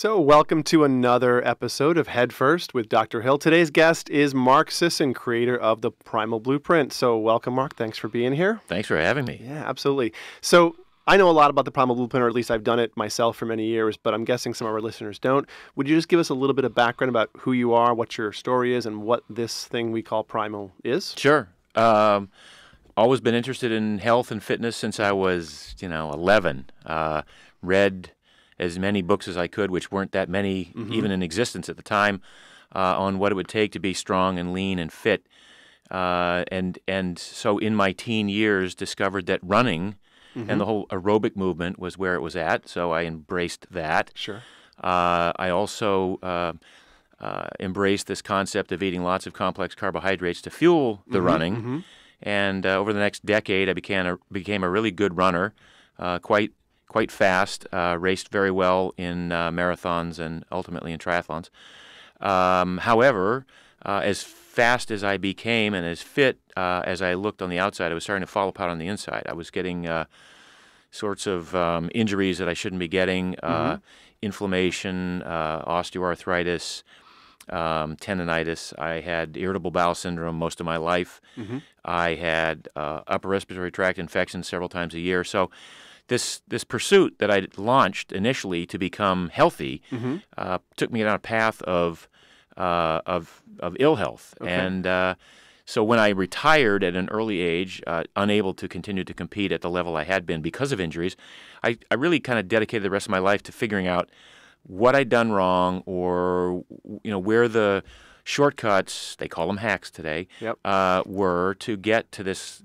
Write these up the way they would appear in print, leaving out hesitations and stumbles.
So welcome to another episode of Head First with Dr. Hill. Today's guest is Mark Sisson, creator of the Primal Blueprint. So welcome, Mark. Thanks for being here. Thanks for having me. Yeah, absolutely. So I know a lot about the Primal Blueprint, or at least I've done it myself for many years, but I'm guessing some of our listeners don't. Would you just give us a little bit of background about who you are, what your story is, and what this thing we call Primal is? Sure. Always been interested in health and fitness since I was, 11. Read as many books as I could, which weren't that many even in existence at the time, on what it would take to be strong and lean and fit. And so in my teen years, discovered that running and the whole aerobic movement was where it was at, so I embraced that. Sure. I also embraced this concept of eating lots of complex carbohydrates to fuel the running. And over the next decade, I became a really good runner, quite fast, raced very well in marathons and ultimately in triathlons. However, as fast as I became and as fit as I looked on the outside, I was starting to fall apart on the inside. I was getting sorts of injuries that I shouldn't be getting, inflammation, osteoarthritis, tendonitis. I had irritable bowel syndrome most of my life. I had upper respiratory tract infections several times a year. So this pursuit that I launched initially to become healthy took me down a path of ill health. Okay. And so when I retired at an early age, unable to continue to compete at the level I had been because of injuries, I really kind of dedicated the rest of my life to figuring out what I'd done wrong, or where the shortcuts, they call them hacks today, were to get to this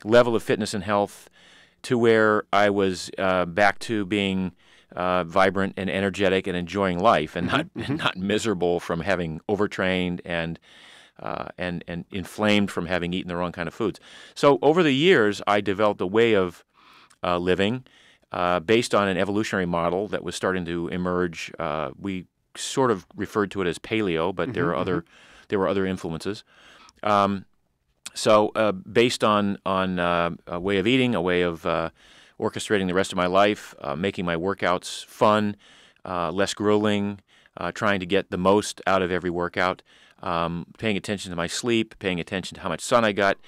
level of fitness and health to where I was back to being vibrant and energetic and enjoying life, and not miserable from having overtrained and inflamed from having eaten the wrong kind of foods. So over the years, I developed a way of living based on an evolutionary model that was starting to emerge. We sort of referred to it as Paleo, but there were other influences. So based on a way of eating, a way of orchestrating the rest of my life, making my workouts fun, less grueling, trying to get the most out of every workout, paying attention to my sleep, paying attention to how much sun I got,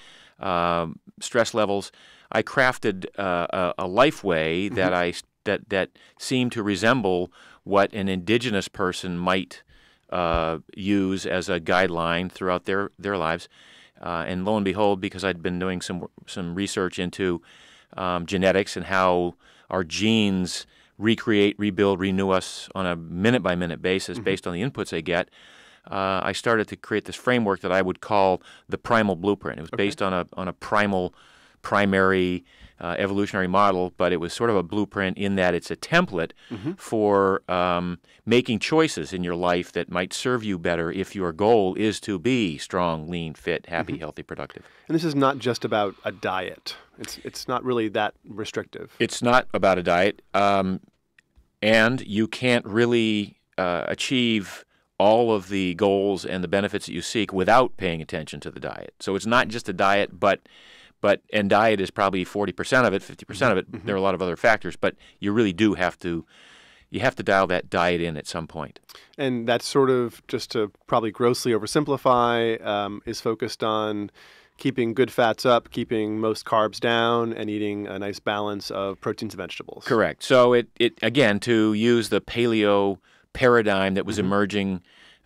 stress levels. I crafted a life way that seemed to resemble what an indigenous person might use as a guideline throughout their lives. And lo and behold, because I'd been doing some research into genetics and how our genes recreate, rebuild, renew us on a minute-by-minute basis based on the inputs they get, I started to create this framework that I would call the Primal Blueprint. It was based on a primary evolutionary model, but it was sort of a blueprint in that it's a template for making choices in your life that might serve you better if your goal is to be strong, lean, fit, happy, healthy, productive. And this is not just about a diet. It's not really that restrictive. It's not about a diet, and you can't really achieve all of the goals and the benefits that you seek without paying attention to the diet. So it's not just a diet, and diet is probably 40% of it, 50% of it. There are a lot of other factors, but you really do have to dial that diet in at some point. And that's sort of, just to probably grossly oversimplify, is focused on keeping good fats up, keeping most carbs down, and eating a nice balance of proteins and vegetables. Correct. So it again, to use the paleo paradigm that was emerging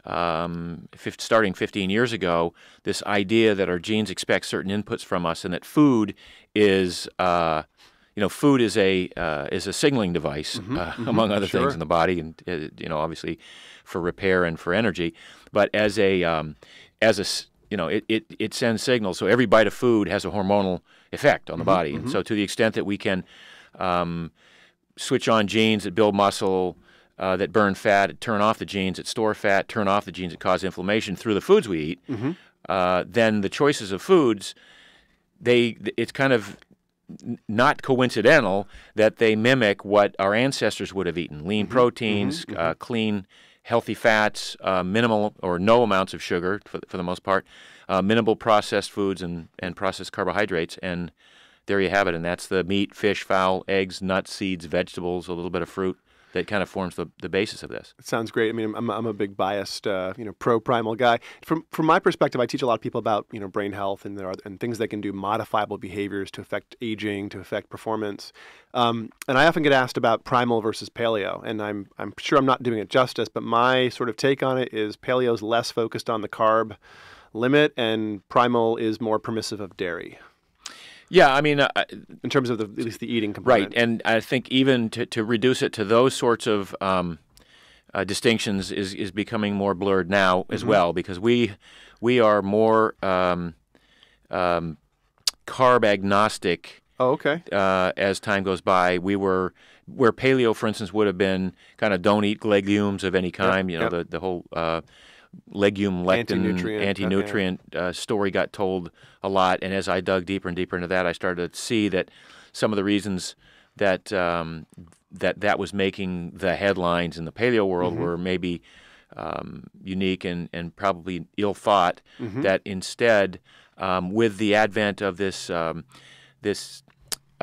starting 15 years ago, this idea that our genes expect certain inputs from us, and that food is a signaling device among other things in the body, and obviously for repair and for energy. But it sends signals. So every bite of food has a hormonal effect on the body, and so to the extent that we can switch on genes that build muscle, that burn fat, turn off the genes that store fat, turn off the genes that cause inflammation through the foods we eat, then the choices of foods, it's kind of not coincidental that they mimic what our ancestors would have eaten: lean proteins, clean, healthy fats, minimal or no amounts of sugar for the most part, minimal processed foods and processed carbohydrates, and there you have it. And that's the meat, fish, fowl, eggs, nuts, seeds, vegetables, a little bit of fruit. that kind of forms the basis of this. It sounds great. I mean, I'm a big biased, pro primal guy. From my perspective, I teach a lot of people about brain health and things they can do, modifiable behaviors to affect aging, to affect performance. And I often get asked about primal versus paleo, and I'm sure I'm not doing it justice, but my sort of take on it is paleo's less focused on the carb limit, and primal is more permissive of dairy. Yeah, I mean, in terms of at least the eating component. Right, and I think even to reduce it to those sorts of distinctions is becoming more blurred now as well, because we are more carb agnostic. Oh, okay. As time goes by, where paleo, for instance, would have been kind of don't eat legumes of any kind. The whole legume lectin anti-nutrient story got told a lot, and as I dug deeper and deeper into that, I started to see that some of the reasons that that was making the headlines in the paleo world were maybe unique and probably ill-thought. That instead, with the advent of this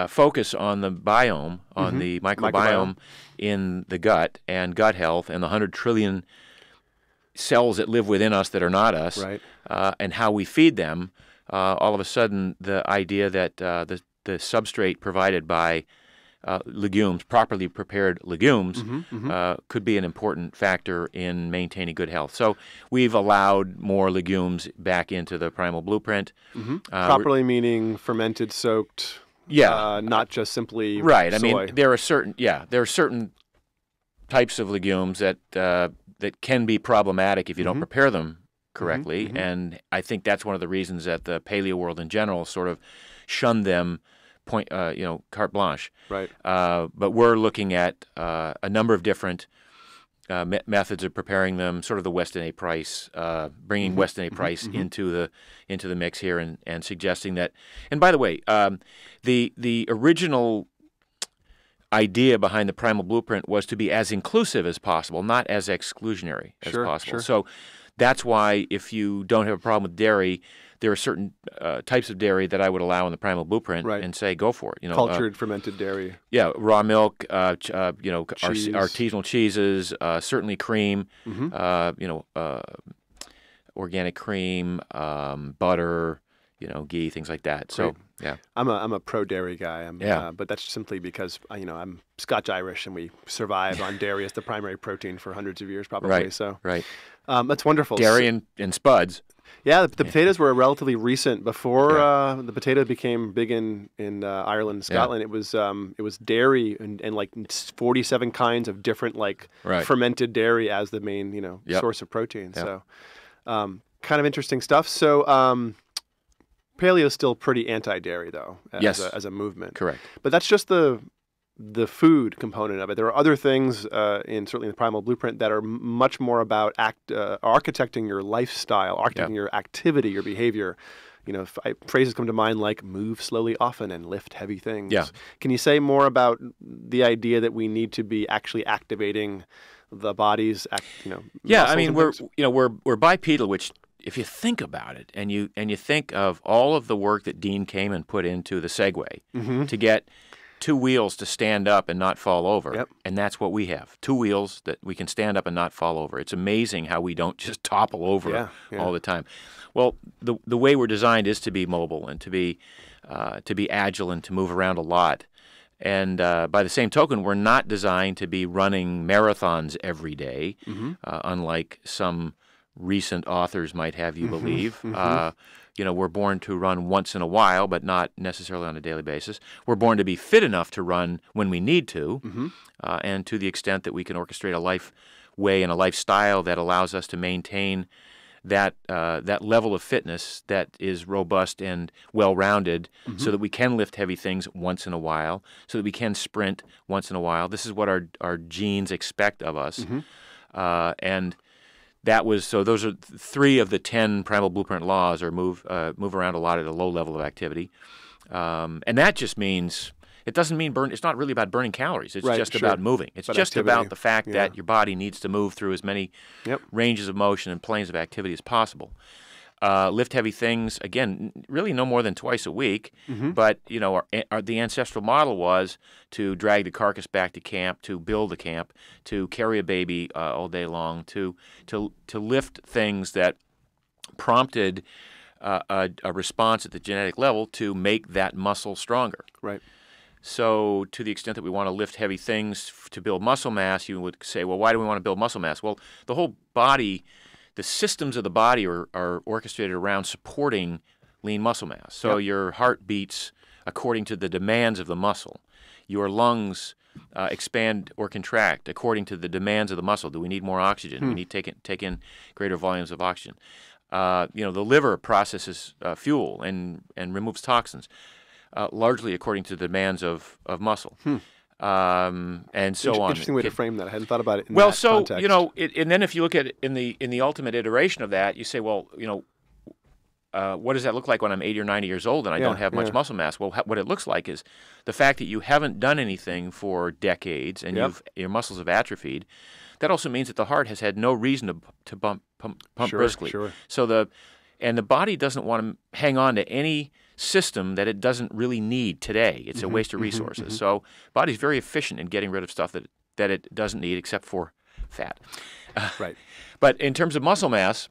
focus on the biome, on the microbiome in the gut and gut health, and the 100 trillion cells that live within us that are not us, right. And how we feed them, all of a sudden the idea that the substrate provided by legumes, properly prepared legumes, could be an important factor in maintaining good health. So we've allowed more legumes back into the Primal Blueprint. Properly meaning fermented, soaked, not just simply right. soy. I mean, there are certain types of legumes that can be problematic if you don't prepare them correctly, and I think that's one of the reasons that the paleo world in general sort of shunned them, carte blanche. Right. But we're looking at a number of different methods of preparing them, sort of the Weston A. Price, bringing Weston A. Price into the mix here, and suggesting that. And by the way, the original idea behind the Primal Blueprint was to be as inclusive as possible, not as exclusionary as possible. Sure. So that's why if you don't have a problem with dairy, there are certain types of dairy that I would allow in the Primal Blueprint, and say go for it. Cultured fermented dairy. Yeah, raw milk, Cheese. artisanal cheeses, certainly cream, organic cream, butter, ghee, things like that. Great. So yeah, I'm a pro dairy guy. But that's simply because I'm Scotch Irish, and we survive on dairy as the primary protein for hundreds of years, probably. Right. So right. That's wonderful. Dairy and spuds. Yeah, the potatoes were relatively recent. Before the potato became big in Ireland and Scotland, it was dairy and like 47 kinds of different fermented dairy as the main source of protein. Yep. So kind of interesting stuff. So paleo is still pretty anti-dairy though, as a movement. Correct. But that's just the food component of it. There are other things certainly in the Primal Blueprint that are much more about architecting your lifestyle, architecting your activity, your behavior. Phrases come to mind like move slowly often and lift heavy things. Yeah. Can you say more about the idea that we need to be actually activating the body's Yeah, I mean we're bipedal, which if you think about it and you think of all of the work that Dean came and put into the Segway to get two wheels to stand up and not fall over, and that's what we have. Two wheels that we can stand up and not fall over. It's amazing how we don't just topple over all the time. Well, the way we're designed is to be mobile and to be agile and to move around a lot. And by the same token, we're not designed to be running marathons every day, unlike some recent authors might have you believe. We're born to run once in a while, but not necessarily on a daily basis. We're born to be fit enough to run when we need to, and to the extent that we can orchestrate a life way and a lifestyle that allows us to maintain that level of fitness that is robust and well-rounded, so that we can lift heavy things once in a while, so that we can sprint once in a while. This is what our genes expect of us, and those are 3 of the 10 Primal Blueprint laws are move around a lot at a low level of activity. And that just means, it doesn't mean it's not really about burning calories. It's just about moving. It's just activity. About the fact that your body needs to move through as many ranges of motion and planes of activity as possible. lift heavy things, again, really no more than twice a week. But, the ancestral model was to drag the carcass back to camp, to build a camp, to carry a baby all day long, to lift things that prompted a response at the genetic level to make that muscle stronger. Right. So to the extent that we want to lift heavy things to build muscle mass, you would say, well, why do we want to build muscle mass? Well, the whole body, the systems of the body are orchestrated around supporting lean muscle mass. So your heart beats according to the demands of the muscle. Your lungs expand or contract according to the demands of the muscle. Do we need more oxygen? Do we need to take in greater volumes of oxygen? The liver processes fuel and removes toxins, largely according to the demands of muscle. And so on. Interesting way to frame that. I hadn't thought about it in that context. And then if you look at it in the ultimate iteration of that, you say, well, what does that look like when I'm 80 or 90 years old and I don't have much muscle mass? Well, what it looks like is the fact that you haven't done anything for decades and your muscles have atrophied. That also means that the heart has had no reason to pump briskly. Sure. So the body doesn't want to hang on to any system that it doesn't really need today. It's a waste of resources. So body's very efficient in getting rid of stuff that it doesn't need except for fat. Right. But in terms of muscle mass,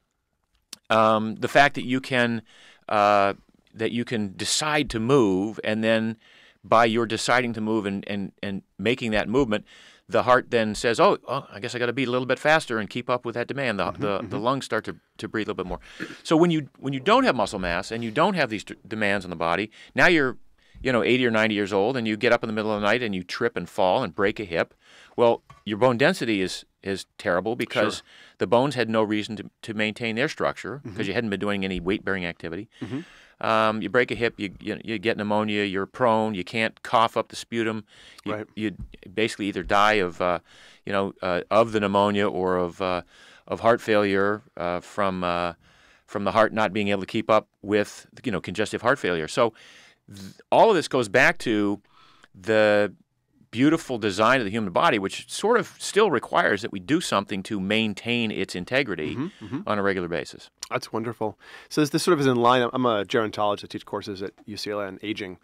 the fact that you can decide to move, and then by your deciding to move and making that movement, the heart then says, oh, I guess I got to beat a little bit faster and keep up with that demand. The lungs start to breathe a little bit more. So when you don't have muscle mass and you don't have these demands on the body, now you're 80 or 90 years old and you get up in the middle of the night and you trip and fall and break a hip. Well, your bone density is terrible because the bones had no reason to maintain their structure because you hadn't been doing any weight-bearing activity. You break a hip, you get pneumonia, you're prone, you can't cough up the sputum. You basically either die of the pneumonia or of heart failure from the heart not being able to keep up with congestive heart failure. So all of this goes back to the beautiful design of the human body, which sort of still requires that we do something to maintain its integrity on a regular basis. That's wonderful. So this sort of is in line. I'm a gerontologist. I teach courses at UCLA on aging.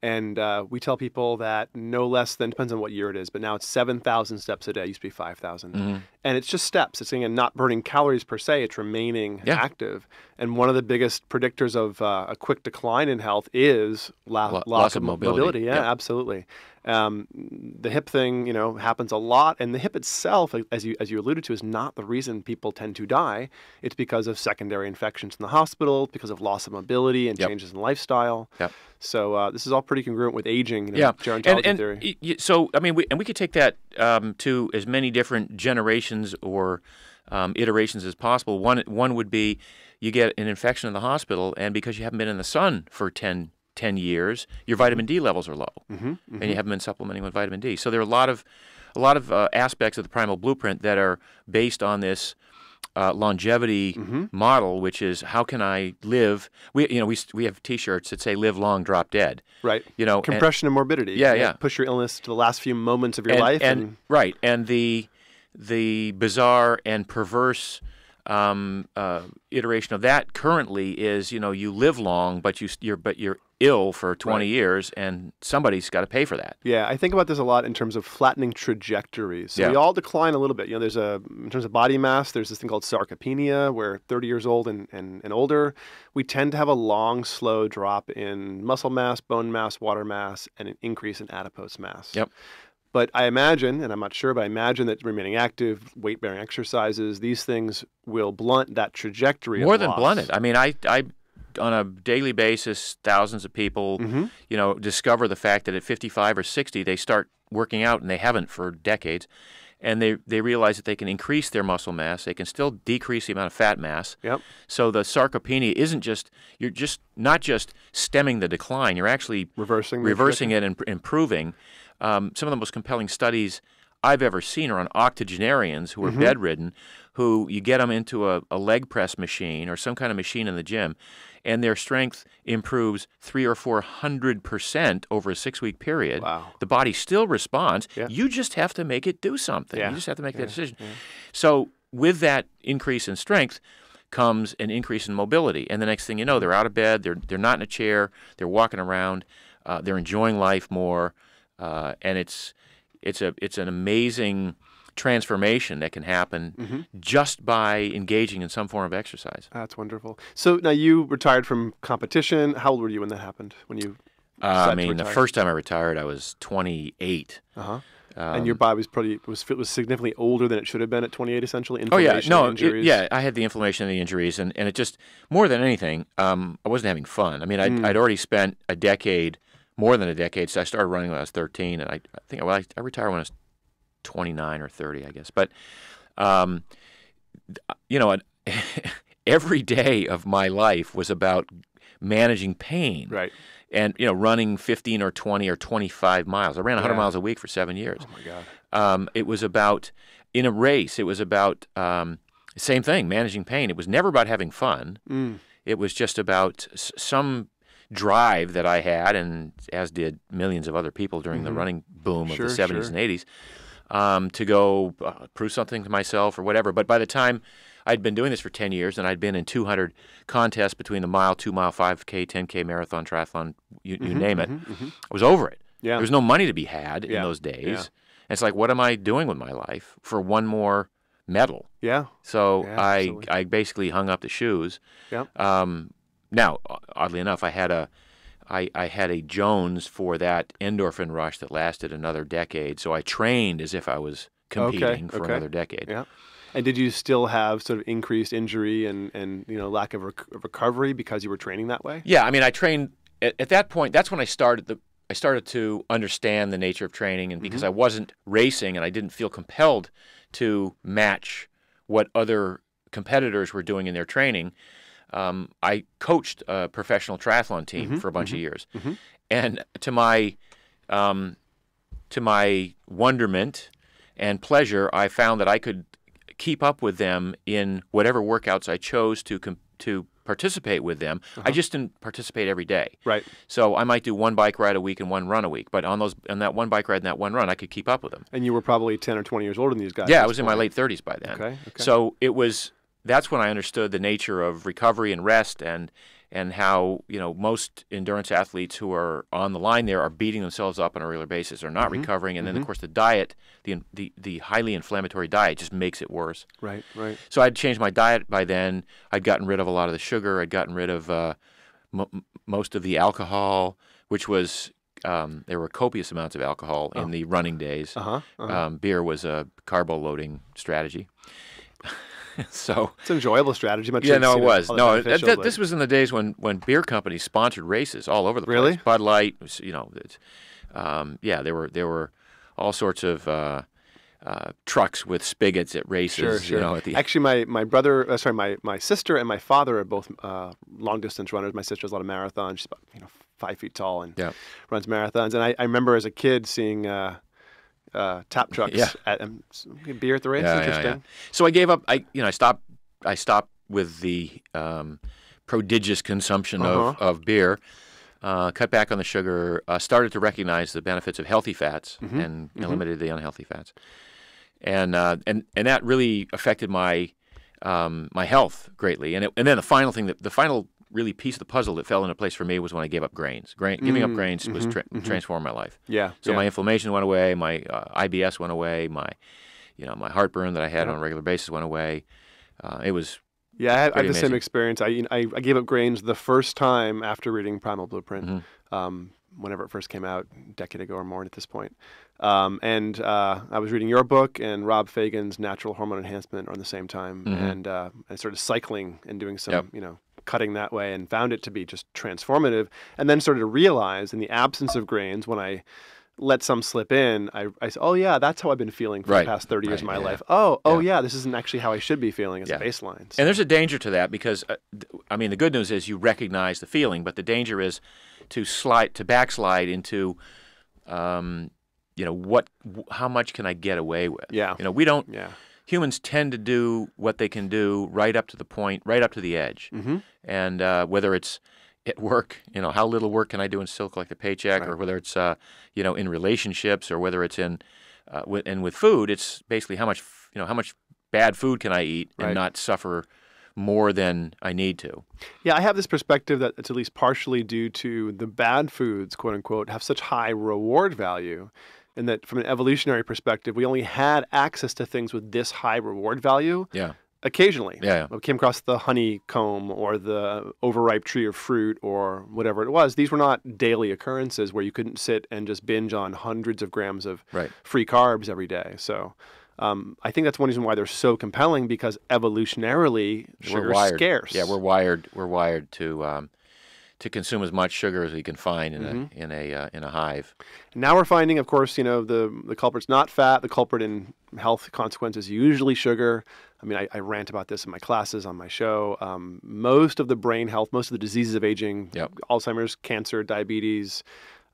And we tell people that no less than, depends on what year it is, but now it's 7,000 steps a day. It used to be 5,000. And it's just steps. It's again not burning calories per se. It's remaining active. And one of the biggest predictors of a quick decline in health is loss of mobility. Yeah, absolutely. The hip thing, happens a lot, and the hip itself, as you alluded to, is not the reason people tend to die. It's because of secondary infections in the hospital, because of loss of mobility and changes in lifestyle. So this is all pretty congruent with aging, gerontology theory. So I mean, we could take that to as many different generations or iterations as possible. One would be you get an infection in the hospital, and because you haven't been in the sun for 10 years, your vitamin D levels are low, and you haven't been supplementing with vitamin D. So there are a lot of aspects of the Primal Blueprint that are based on this longevity model, which is how can I live? We have T-shirts that say "Live long, drop dead." Right. Compression and morbidity. Yeah. Push your illness to the last few moments of your life. Right. And the bizarre and perverse iteration of that currently is, you live long, but you're ill for 20 years, and somebody's got to pay for that. Yeah, I think about this a lot in terms of flattening trajectories. So we all decline a little bit. In terms of body mass, there's this thing called sarcopenia, where 30 years old and older, we tend to have a long, slow drop in muscle mass, bone mass, water mass, and an increase in adipose mass. But I imagine, and I'm not sure, but I imagine that remaining active, weight-bearing exercises, these things will blunt that trajectory More of than loss. blunt it. I mean, I on a daily basis, thousands of people, discover the fact that at 55 or 60, they start working out, and they haven't for decades, and they realize that they can increase their muscle mass. They can still decrease the amount of fat mass. So the sarcopenia you're not just stemming the decline, you're actually reversing it and improving. Some of the most compelling studies I've ever seen are on octogenarians who are bedridden, who you get them into a leg press machine or some kind of machine in the gym, and their strength improves 300 or 400% over a 6-week period. Wow. The body still responds. You just have to make it do something. You just have to make that decision. So with that increase in strength, comes an increase in mobility. And the next thing you know, they're out of bed, they're not in a chair, they're walking around, they're enjoying life more, and it's an amazing transformation that can happen just by engaging in some form of exercise. That's wonderful. So now you retired from competition. How old were you when that happened? When you I mean, the first time I retired, I was 28. And your body was significantly older than it should have been at 28, essentially. Injuries. I had the inflammation and the injuries, and it just, more than anything, I wasn't having fun. I mean, I'd already spent a decade, more than a decade. So I started running when I was 13, and I think I retired when I was 29 or 30, I guess. But every day of my life was about managing pain. Right. And, running 15 or 20 or 25 miles. I ran 100 miles a week for 7 years. Oh, my God. It was about, in a race, it was about, same thing, managing pain. It was never about having fun. It was just about some drive that I had, and as did millions of other people during the running boom of the 70s and 80s, to go prove something to myself or whatever. But by the time I'd been doing this for 10 years, and I'd been in 200 contests between the mile, 2 mile, 5K, 10K, marathon, triathlon, you name it. I was over it. Yeah. There was no money to be had in those days. Yeah. And it's like, what am I doing with my life for one more medal? Yeah. So Yeah, I basically hung up the shoes. Yeah. Now, oddly enough, I had a Jones for that endorphin rush that lasted another decade. So I trained as if I was competing for another decade. Yeah. And did you still have sort of increased injury and lack of recovery because you were training that way? Yeah, I mean, I trained at that point. That's when I started to understand the nature of training, and because I wasn't racing and I didn't feel compelled to match what other competitors were doing in their training, I coached a professional triathlon team for a bunch of years, and to my wonderment and pleasure, I found that I could keep up with them in whatever workouts I chose to participate with them. I just didn't participate every day. Right. So I might do one bike ride a week and one run a week, but on that one bike ride and that one run, I could keep up with them. And you were probably 10 or 20 years older than these guys. Yeah, I was in my late 30s by then. Okay. So that's when I understood the nature of recovery and rest, and how most endurance athletes who are on the line there are beating themselves up on a regular basis, are not recovering, and then of course the diet, the highly inflammatory diet, just makes it worse. Right. So I'd changed my diet by then. I'd gotten rid of a lot of the sugar. I'd gotten rid of most of the alcohol, which was there were copious amounts of alcohol in the running days. Beer was a carbo loading strategy. So it's an enjoyable strategy. It was. No, this was in the days when beer companies sponsored races all over the place. Really? Bud Light, there were all sorts of trucks with spigots at races. Sure. Actually, my brother, my sister and my father are both long distance runners. My sister does a lot of marathons. She's about 5 feet tall and runs marathons. And I remember as a kid seeing tap trucks at beer at the race. Interesting. Yeah. So I gave up. I stopped with the prodigious consumption of beer. Cut back on the sugar. Started to recognize the benefits of healthy fats and eliminated the unhealthy fats. And that really affected my my health greatly. And then the final thing, the final really piece of the puzzle that fell into place for me was when I gave up grains. Giving up grains was transformed my life. Yeah. So my inflammation went away, my IBS went away, my heartburn that I had on a regular basis went away. It was I had the amazing. same experience. I gave up grains the first time after reading Primal Blueprint, whenever it first came out, a decade ago or more at this point. And I was reading your book and Rob Fagan's Natural Hormone Enhancement on the same time, and I started cycling and doing some, cutting that way, and found it to be just transformative. And then started to realize, in the absence of grains, when I let some slip in, I said, oh yeah, that's how I've been feeling for the past 30 years of my life. Oh yeah, this isn't actually how I should be feeling as a baseline. So. And there's a danger to that because, the good news is you recognize the feeling, but the danger is to backslide into, how much can I get away with? Yeah. We don't. Yeah. Humans tend to do what they can do right up to the point, right up to the edge. And whether it's at work, how little work can I do and still collect a paycheck, or whether it's, in relationships, or whether it's in, with food, it's basically how much bad food can I eat and not suffer more than I need to. Yeah, I have this perspective that it's at least partially due to the bad foods, quote unquote, have such high reward value. And that from an evolutionary perspective, we only had access to things with this high reward value Yeah. occasionally. Yeah. We came across the honeycomb or the overripe tree of fruit or whatever it was. These were not daily occurrences where you couldn't sit and just binge on hundreds of grams of Right. free carbs every day. So I think that's one reason why they're so compelling, because evolutionarily sugar is scarce. Yeah, we're wired. We're wired to consume as much sugar as we can find in a hive. Now we're finding, of course, the culprit's not fat. The culprit in health consequences is usually sugar. I mean, I rant about this in my classes, on my show. Most of the brain health, most of the diseases of aging, Alzheimer's, cancer, diabetes,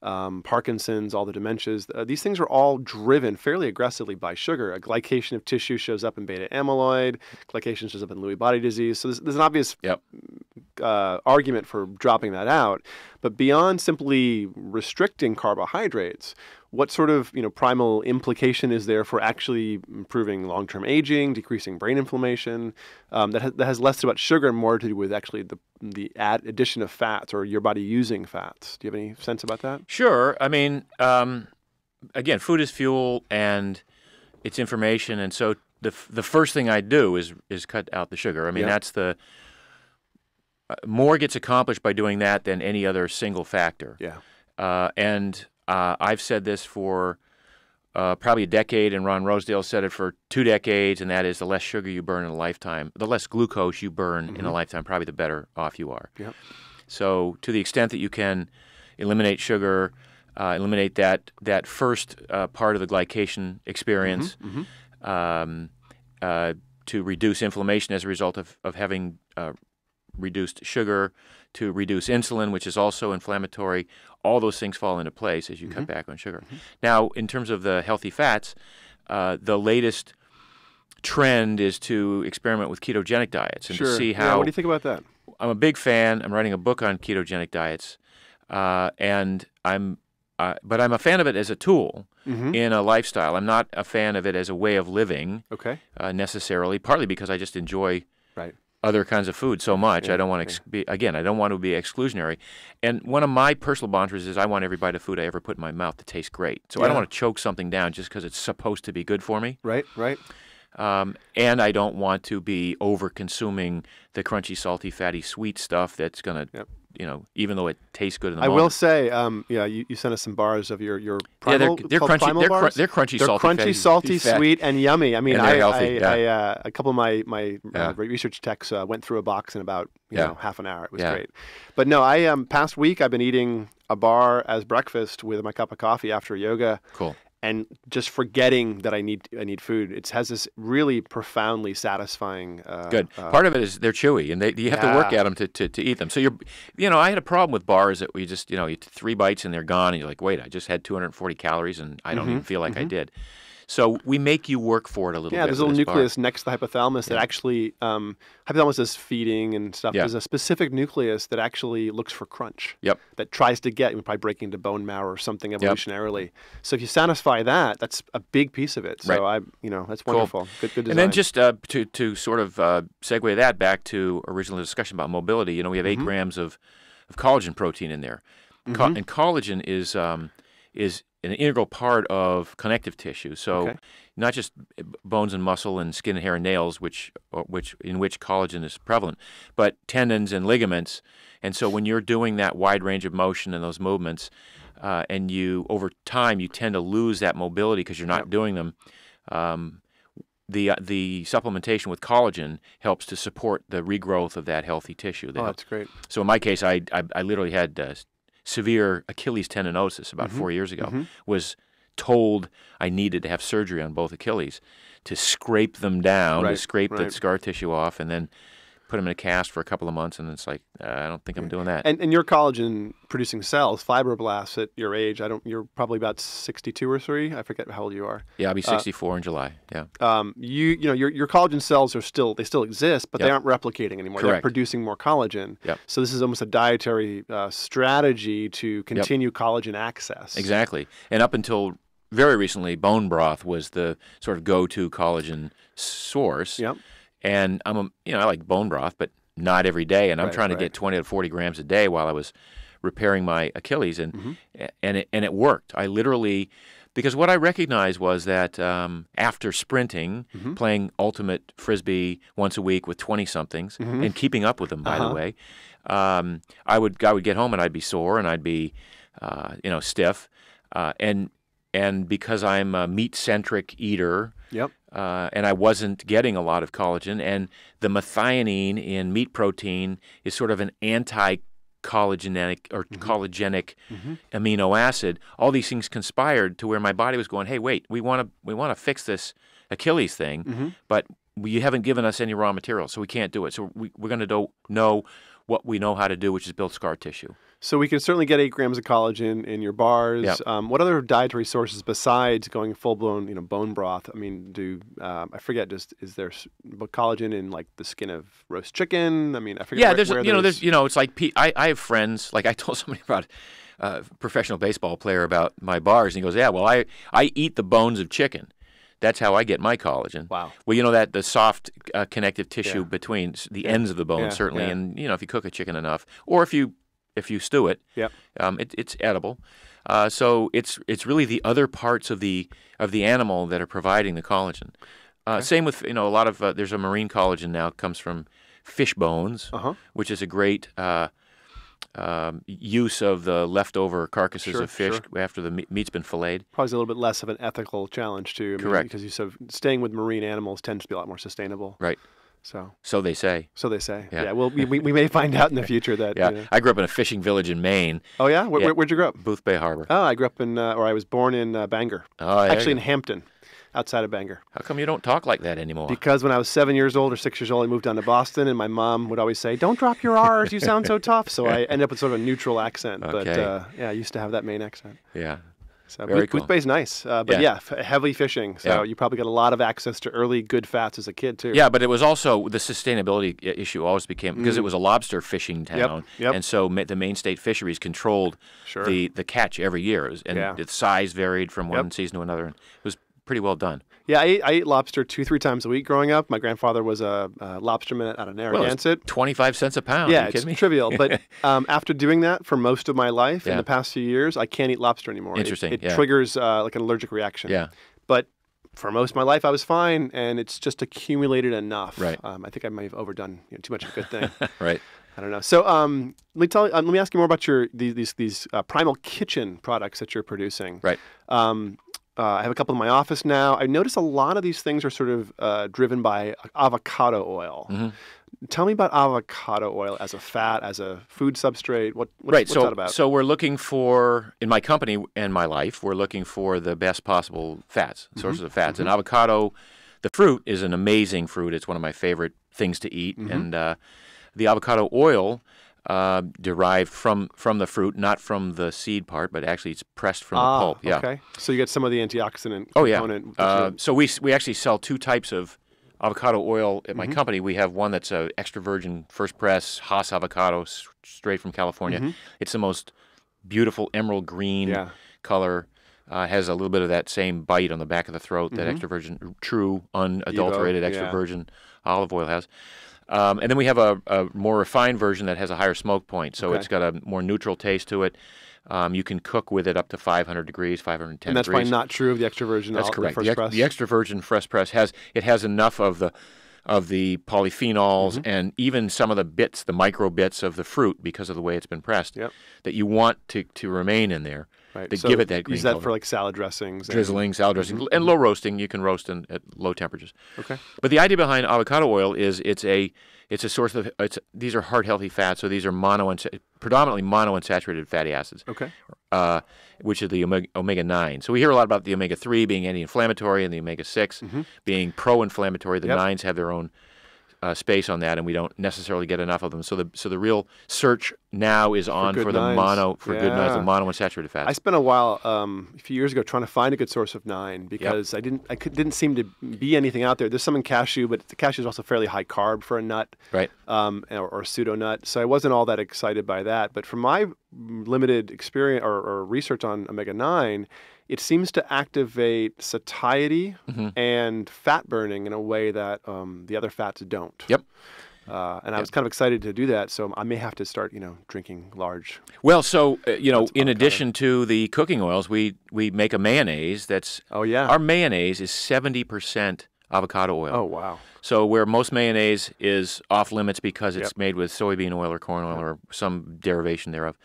Parkinson's, all the dementias, these things are all driven fairly aggressively by sugar. A glycation of tissue shows up in beta amyloid. Glycation shows up in Lewy body disease. So there's an obvious argument for dropping that out. But beyond simply restricting carbohydrates, what sort of primal implication is there for actually improving long-term aging, decreasing brain inflammation? That has less to do about sugar and more to do with actually the addition of fats or your body using fats. Do you have any sense about that? Sure. I mean, again, food is fuel and it's information, and so the first thing I do is cut out the sugar. I mean, that's the more gets accomplished by doing that than any other single factor. Yeah. And I've said this for probably a decade, and Ron Rosedale said it for 2 decades, and that is the less sugar you burn in a lifetime, the less glucose you burn in a lifetime, probably the better off you are. Yep. So to the extent that you can eliminate sugar, eliminate that first part of the glycation experience, to reduce inflammation as a result of having reduced sugar, to reduce insulin, which is also inflammatory. All those things fall into place as you cut back on sugar. Now, in terms of the healthy fats, the latest trend is to experiment with ketogenic diets and to see how. Yeah, what do you think about that? I'm a big fan. I'm writing a book on ketogenic diets, and but I'm a fan of it as a tool in a lifestyle. I'm not a fan of it as a way of living necessarily, partly because I just enjoy other kinds of food so much. I don't want to I don't want to be exclusionary. And one of my personal mantras is I want every bite of food I ever put in my mouth to taste great. So I don't want to choke something down just because it's supposed to be good for me. Right. And I don't want to be over-consuming the crunchy, salty, fatty, sweet stuff that's going to, even though it tastes good in the moment. I will say, you sent us some bars of your Primal, they're crunchy. Primal bars? They're crunchy, they're salty, crunchy, salty, sweet, and yummy. I mean, and they're healthy. A couple of my research techs went through a box in about half an hour. It was great. But no, past week I've been eating a bar as breakfast with my cup of coffee after yoga. Cool. And just forgetting that I need food. It has this really profoundly satisfying. Good. Part of it is they're chewy, and you have to work at them to eat them. So I had a problem with bars that we just you eat 3 bites and they're gone, and you're like, wait, I just had 240 calories and I don't even feel like I did. So we make you work for it a little bit. Yeah, there's a little nucleus next to the hypothalamus that actually, hypothalamus is feeding and stuff. There's a specific nucleus that actually looks for crunch. Yep. That tries to get, probably breaking into bone marrow or something evolutionarily. So if you satisfy that, that's a big piece of it. So that's wonderful. Cool. Good design. And then just to sort of segue that back to original discussion about mobility, we have 8 grams of collagen protein in there. And collagen is an integral part of connective tissue. So not just bones and muscle and skin and hair and nails, in which collagen is prevalent, but tendons and ligaments. And so when you're doing that wide range of motion and those movements, and over time you tend to lose that mobility because you're not doing them, the supplementation with collagen helps to support the regrowth of that healthy tissue. That's great. So in my case, I literally had severe Achilles tendinosis about 4 years ago. Was told I needed to have surgery on both Achilles to scrape them down, to scrape the scar tissue off, and then put them in a cast for a couple of months, and it's like, I don't think I'm doing that. And your collagen-producing cells, fibroblasts at your age, you're probably about 62 or 3. I forget how old you are. Yeah, I'll be 64 in July. Yeah. Your collagen cells still exist, but they aren't replicating anymore. Correct. They're producing more collagen. Yep. So this is almost a dietary strategy to continue collagen access. Exactly. And up until very recently, bone broth was the sort of go-to collagen source. Yep. And I like bone broth, but not every day. And I'm Right, trying to right. get 20 to 40 grams a day while I was repairing my Achilles, and it worked. I literally, because what I recognized was that after sprinting, playing ultimate frisbee once a week with 20-somethings, and keeping up with them, by the way, I would get home and I'd be sore and I'd be stiff, and because I'm a meat-centric eater, Yep. and I wasn't getting a lot of collagen, and the methionine in meat protein is sort of an anti-collagenenic or collagenic amino acid. All these things conspired to where my body was going, hey, wait, we want to fix this Achilles thing, but you haven't given us any raw material, so we can't do it. So we're going to know what we know how to do, which is build scar tissue. So we can certainly get 8 grams of collagen in your bars. Yep. What other dietary sources besides going full-blown, bone broth? I mean, I forget, is there collagen in like the skin of roast chicken? I mean, I forget. Yeah, it's like I have friends, like I told somebody about a professional baseball player about my bars, and he goes, yeah, well, I eat the bones of chicken. That's how I get my collagen. Wow. Well, that the soft connective tissue between the ends of the bone, certainly, and if you cook a chicken enough, or if you stew it, it's edible. So it's really the other parts of the animal that are providing the collagen. Same with a lot of there's a marine collagen now comes from fish bones, which is a great use of the leftover carcasses of fish after the meat's been filleted. Probably a little bit less of an ethical challenge too. Correct. Because you said staying with marine animals tends to be a lot more sustainable. Right. So they say. Yeah. Well, we may find out in the future that. Yeah. I grew up in a fishing village in Maine. Oh yeah. Where'd you grow up? Booth Bay Harbor. Oh, I grew up I was born in Bangor. Oh, actually in Hampton, outside of Bangor. How come you don't talk like that anymore? Because when I was 7 years old or 6 years old, I moved down to Boston, and my mom would always say, "Don't drop your R's. You sound so tough." So I ended up with sort of a neutral accent. Okay. But I used to have that Maine accent. Yeah. So Very cool. Booth Bay's nice, but heavy fishing. So you probably got a lot of access to early good fats as a kid too. Yeah, but it was also the sustainability issue always became because it was a lobster fishing town, and so the Maine State Fisheries controlled the catch every year, and the size varied from one season to another, and it was pretty well done. Yeah, I ate lobster 2-3 times a week growing up. My grandfather was a lobsterman out of Narragansett. 25 cents a pound. Yeah, Are you kidding me? Trivial. But after doing that for most of my life in the past few years, I can't eat lobster anymore. Interesting. It triggers like an allergic reaction. Yeah. But for most of my life, I was fine, and it's just accumulated enough. Right. I think I might have overdone too much of a good thing. Right. I don't know. So let me ask you more about these Primal Kitchen products that you're producing. Right. I have a couple in my office now. I notice a lot of these things are sort of driven by avocado oil. Tell me about avocado oil as a fat, as a food substrate. What's that about? So we're looking for, in my company and my life, we're looking for the best possible fats, sources of fats. And avocado, the fruit, is an amazing fruit. It's one of my favorite things to eat. And the avocado oil derived from the fruit, not from the seed part, but actually it's pressed from the pulp. Yeah. Okay. So you get some of the antioxidant component. So we actually sell 2 types of avocado oil at my company. We have one that's a extra virgin first press Hass avocado straight from California. It's the most beautiful emerald green color. Has a little bit of that same bite on the back of the throat that extra virgin, true unadulterated extra virgin olive oil has. And then we have a more refined version that has a higher smoke point, so it's got a more neutral taste to it. You can cook with it up to 500 degrees, 510 degrees. And that's probably not true of the extra virgin. That's correct. The, press. The extra virgin fresh press has enough of the polyphenols and even some of the bits, the micro bits of the fruit, because of the way it's been pressed, that you want to remain in there. Right. To give it that green use that color. for like salad dressings. Drizzling, salad dressing, and low roasting. You can roast at low temperatures. Okay. But the idea behind avocado oil is it's a source of these are heart healthy fats, so these are predominantly monounsaturated fatty acids. Okay. Which is the omega-9. So we hear a lot about the omega-3 being anti-inflammatory and the omega-6 being pro-inflammatory. The 9s have their own space on that, and we don't necessarily get enough of them. So the real search now is on for the good 9s, the monounsaturated fats. I spent a while a few years ago trying to find a good source of 9 because I didn't seem to be anything out there. There's some in cashew, but the cashew is also fairly high carb for a nut, right? Or a pseudo nut. So I wasn't all that excited by that. But for my limited experience or research on omega-9, it seems to activate satiety and fat burning in a way that the other fats don't. Yep. And I was kind of excited to do that, so I may have to start, drinking large. Well, so in avocado. addition to the cooking oils, we make a mayonnaise that's. Oh yeah. Our mayonnaise is 70% avocado oil. Oh wow. So where most mayonnaise is off limits because it's made with soybean oil or corn oil or some derivation thereof,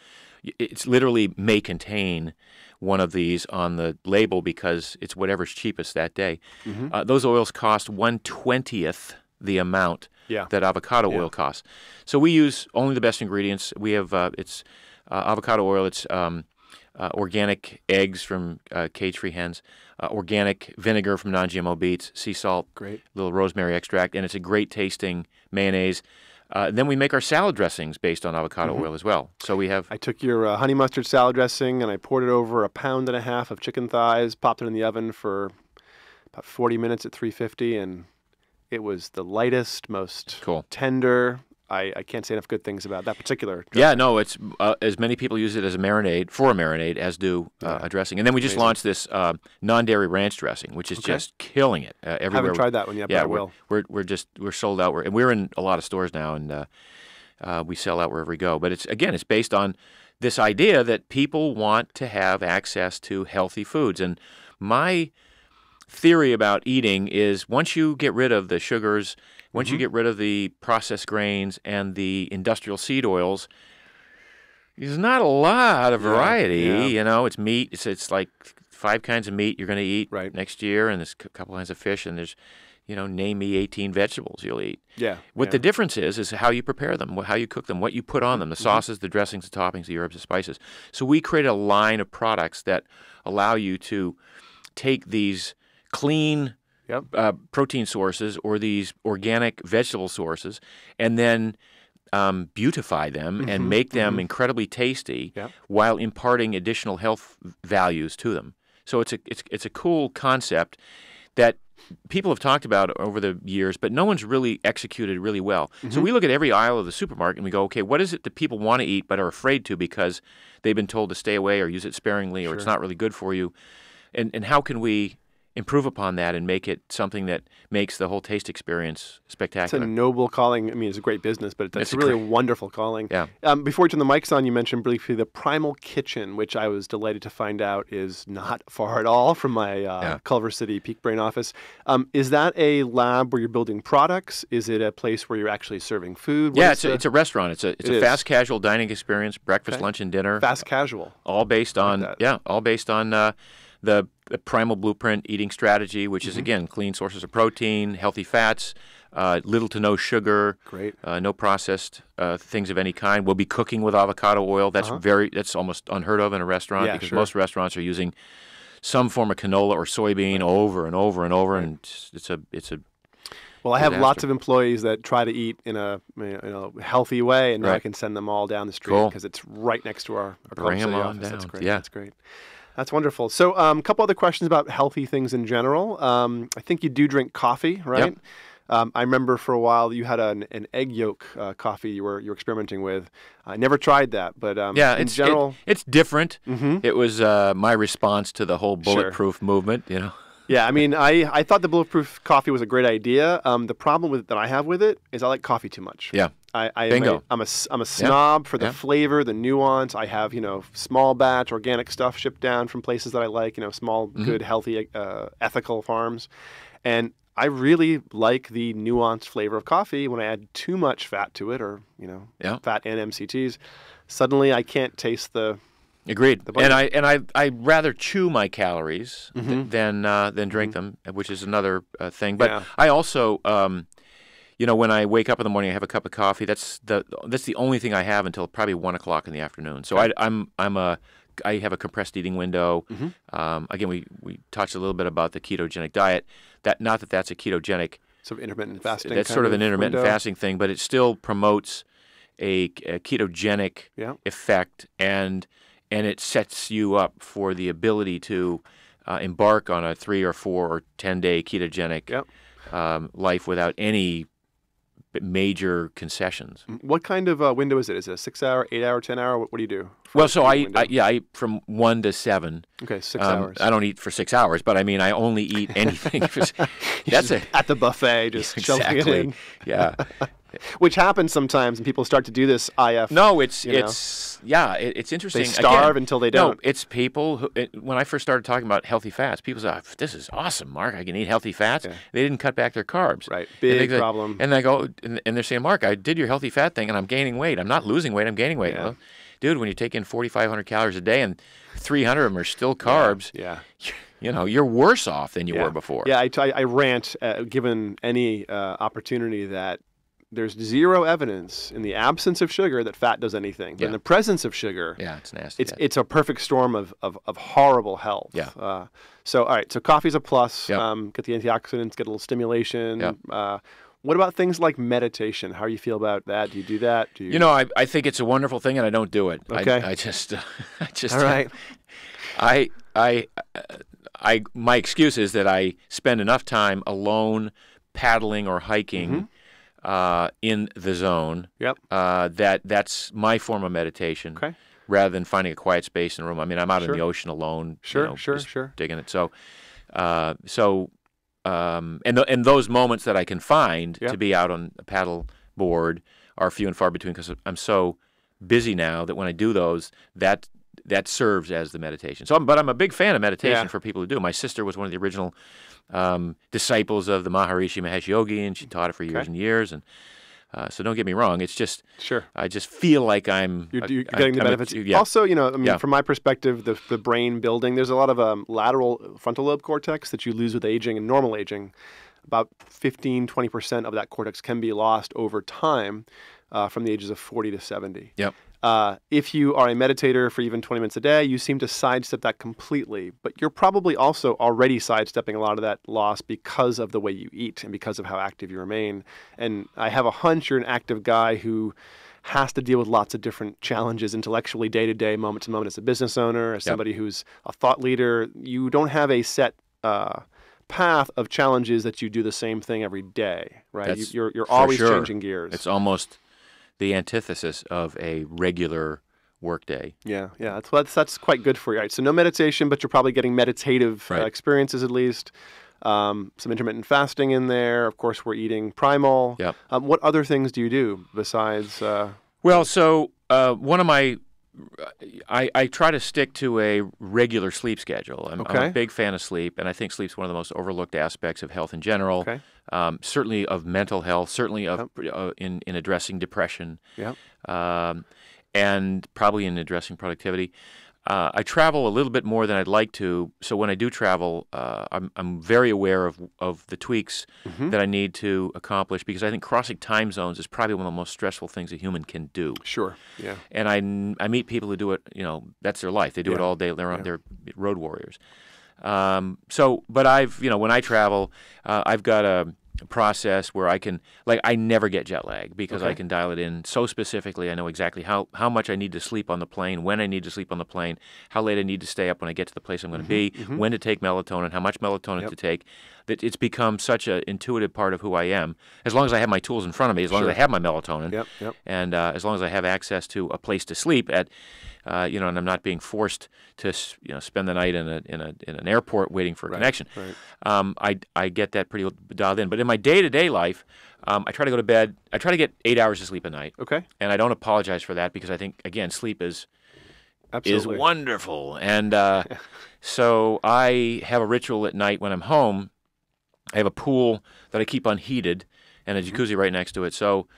it's literally may contain one of these on the label because it's whatever's cheapest that day. Those oils cost 1/20th the amount that avocado oil costs. So we use only the best ingredients. We have it's avocado oil. It's organic eggs from cage-free hens, organic vinegar from non-GMO beets, sea salt, little rosemary extract, and it's a great tasting mayonnaise. Then we make our salad dressings based on avocado oil as well. So we have. I took your honey mustard salad dressing and I poured it over 1.5 pounds of chicken thighs, popped it in the oven for about 40 minutes at 350, and it was the lightest, most tender. I can't say enough good things about that particular dressing. Yeah, no, it's as many people use it as a marinade, as do a dressing. And then we just launched this non-dairy ranch dressing, which is just killing it everywhere. I haven't tried that one yet, but I will. We're sold out. And we're in a lot of stores now, and we sell out wherever we go. But it's based on this idea that people want to have access to healthy foods. And my theory about eating is once you get rid of the sugars, once you get rid of the processed grains and the industrial seed oils, there's not a lot of variety. Yeah. It's meat. It's like 5 kinds of meat you're going to eat next year, and there's a couple kinds of fish, and there's, name me 18 vegetables you'll eat. Yeah. What the difference is how you prepare them, how you cook them, what you put on them, the sauces, the dressings, the toppings, the herbs, the spices. So we created a line of products that allow you to take these clean protein sources or these organic vegetable sources and then beautify them and make them incredibly tasty while imparting additional health values to them. So it's a cool concept that people have talked about over the years, but no one's really executed really well. So we look at every aisle of the supermarket and we go, okay, what is it that people want to eat but are afraid to because they've been told to stay away or use it sparingly or it's not really good for you? And how can we improve upon that and make it something that makes the whole taste experience spectacular? It's a noble calling. I mean, it's a great business, but it's really a wonderful calling. Yeah. Before we turn the mics on, you mentioned briefly the Primal Kitchen, which I was delighted to find out is not far at all from my Culver City Peak Brain office. Is that a lab where you're building products? Is it a place where you're actually serving food? It's a restaurant. It's a fast casual dining experience, breakfast, lunch, and dinner. Fast casual. All based on the Primal Blueprint eating strategy, which is, again, clean sources of protein, healthy fats, little to no sugar, no processed things of any kind. We'll be cooking with avocado oil. That's almost unheard of in a restaurant because most restaurants are using some form of canola or soybean over and over and over, and it's a Well, I have lots of employees that try to eat in a healthy way, and now I can send them all down the street because it's right next to our Bring them on office. down. That's great. Yeah. That's great. That's wonderful. So a couple other questions about healthy things in general. I think you do drink coffee, right? Yep. I remember for a while you had an egg yolk coffee you were experimenting with. I never tried that, but in general... It's different. It was my response to the whole bulletproof movement, Yeah, I mean, I thought the bulletproof coffee was a great idea. The problem that I have with it is I like coffee too much. Yeah. I'm a snob for the flavor, the nuance. I have, small batch organic stuff shipped down from places that I like, small, good, healthy, ethical farms. And I really like the nuanced flavor of coffee. When I add too much fat to it or, fat and MCTs, suddenly I can't taste the... Agreed. And I rather chew my calories than drink them, which is another thing. But I also... when I wake up in the morning, I have a cup of coffee. That's the only thing I have until probably 1 o'clock in the afternoon. So I have a compressed eating window. Again, we touched a little bit about the ketogenic diet. Not that that's a ketogenic. Sort of intermittent fasting. That's sort of an intermittent fasting thing, but it still promotes a ketogenic effect, and it sets you up for the ability to embark on a 3 or 4 or 10-day ketogenic life without any major concessions. What kind of window is it? Is it a 6-hour, 8-hour, 10-hour? What do you do? Well, so I eat from 1 to 7. Okay, 6 hours. I don't eat for 6 hours, but I mean, I only eat anything. That's at the buffet, just exactly. shoving it in. Yeah. Which happens sometimes, and people start to do this IF. No, it's interesting. They starve until they don't. No, it's people who. When I first started talking about healthy fats, people say, oh, "This is awesome, Mark. I can eat healthy fats." Yeah. They didn't cut back their carbs. Right, big problem. And I go, and they're saying, "Mark, I did your healthy fat thing, and I'm gaining weight. I'm not losing weight. I'm gaining weight." Yeah. Well, dude, when you take in 4,500 calories a day and 300 of them are still carbs, you're worse off than you were before. Yeah, I rant given any opportunity that there's zero evidence in the absence of sugar that fat does anything. But in the presence of sugar, it's nasty. It's a perfect storm of horrible health. Yeah. So all right, so coffee's a plus. Yep. Get the antioxidants, get a little stimulation. Yep. What about things like meditation? How do you feel about that? Do you do that? I think it's a wonderful thing, and I don't do it. Okay. I just all right. My excuse is that I spend enough time alone paddling or hiking in the zone. Yep. That's my form of meditation. Okay. Rather than finding a quiet space in a room. I mean, I'm out in the ocean alone. Sure. Digging it. And those moments that I can find to be out on a paddle board are few and far between because I'm so busy now that when I do those, that serves as the meditation. But I'm a big fan of meditation for people who do. My sister was one of the original disciples of the Maharishi Mahesh Yogi, and she taught it for years and years. And so don't get me wrong. It's just I just feel like you're getting the benefits. Also, from my perspective, the brain building. There's a lot of lateral frontal lobe cortex that you lose with aging and normal aging. About 15-20% of that cortex can be lost over time from the ages of 40 to 70. Yep. If you are a meditator for even 20 minutes a day, you seem to sidestep that completely. But you're probably also already sidestepping a lot of that loss because of the way you eat and because of how active you remain. And I have a hunch you're an active guy who has to deal with lots of different challenges intellectually, day to day, moment to moment, as a business owner, as somebody who's a thought leader. You don't have a set path of challenges that you do the same thing every day, right? You're always changing gears. It's almost the antithesis of a regular workday. Yeah. That's quite good for you. All right, so no meditation, but you're probably getting meditative experiences at least. Some intermittent fasting in there. Of course, we're eating Primal. Yep. What other things do you do besides? One of my I try to stick to a regular sleep schedule. I'm a big fan of sleep, and I think sleep's one of the most overlooked aspects of health in general. Okay. Certainly of mental health, certainly of in addressing depression, and probably in addressing productivity. I travel a little bit more than I'd like to, so when I do travel, I'm very aware of the tweaks that I need to accomplish because I think crossing time zones is probably one of the most stressful things a human can do. Sure, yeah. And I meet people who do it, that's their life. They do it all day. They're road warriors. But I've, when I travel, I've got a process where I can, I never get jet lag because I can dial it in so specifically. I know exactly how much I need to sleep on the plane, when I need to sleep on the plane, how late I need to stay up when I get to the place I'm going to be, when to take melatonin, how much melatonin to take. That it's become such an intuitive part of who I am. As long as I have my tools in front of me, as long as I have my melatonin, and as long as I have access to a place to sleep at, and I'm not being forced to, spend the night in an airport waiting for a connection. Right. I get that pretty dialed in. But in my day-to-day life, I try to go to bed. I try to get 8 hours of sleep a night. Okay. And I don't apologize for that because I think, again, sleep is wonderful. And so I have a ritual at night when I'm home. I have a pool that I keep unheated and a jacuzzi right next to it. So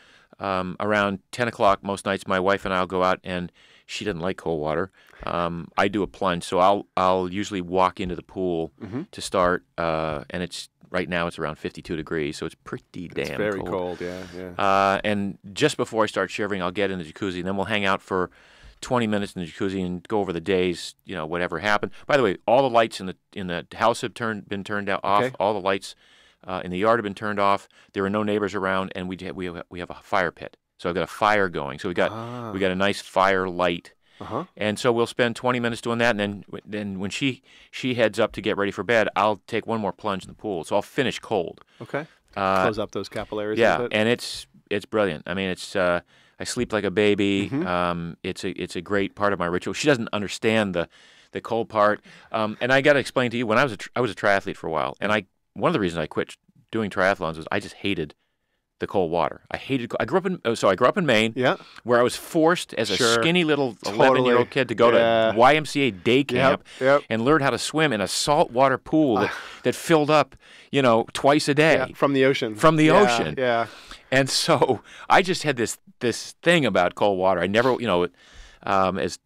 around 10 o'clock most nights, my wife and I will go out, and she doesn't like cold water. I do a plunge, so I'll usually walk into the pool to start, and right now it's around 52 degrees, so it's pretty damn cold. It's very cold, yeah. And just before I start shivering, I'll get in the jacuzzi, and then we'll hang out for 20 minutes in the jacuzzi and go over the days, whatever happened. By the way, all the lights in the house have been turned off. Okay. All the lights in the yard have been turned off. There are no neighbors around, and we have a fire pit. So I've got a fire going. So we got a nice fire light. And so we'll spend 20 minutes doing that, and then when she heads up to get ready for bed, I'll take one more plunge in the pool. So I'll finish cold. Okay. Close up those capillaries. Yeah, and it's brilliant. I mean, it's I sleep like a baby. Mm-hmm. It's a great part of my ritual. She doesn't understand the cold part. And I got to explain to you, when I was a triathlete for a while, and one of the reasons I quit doing triathlons was I just hated the cold water. I grew up in Maine, Yeah. where I was forced as a Sure. skinny little Totally. 11-year-old kid to go Yeah. to YMCA day camp Yep. and learn how to swim in a saltwater pool that filled up, twice a day. Yeah. From the ocean. From the ocean. Yeah. And so I just had this thing about cold water. I never, as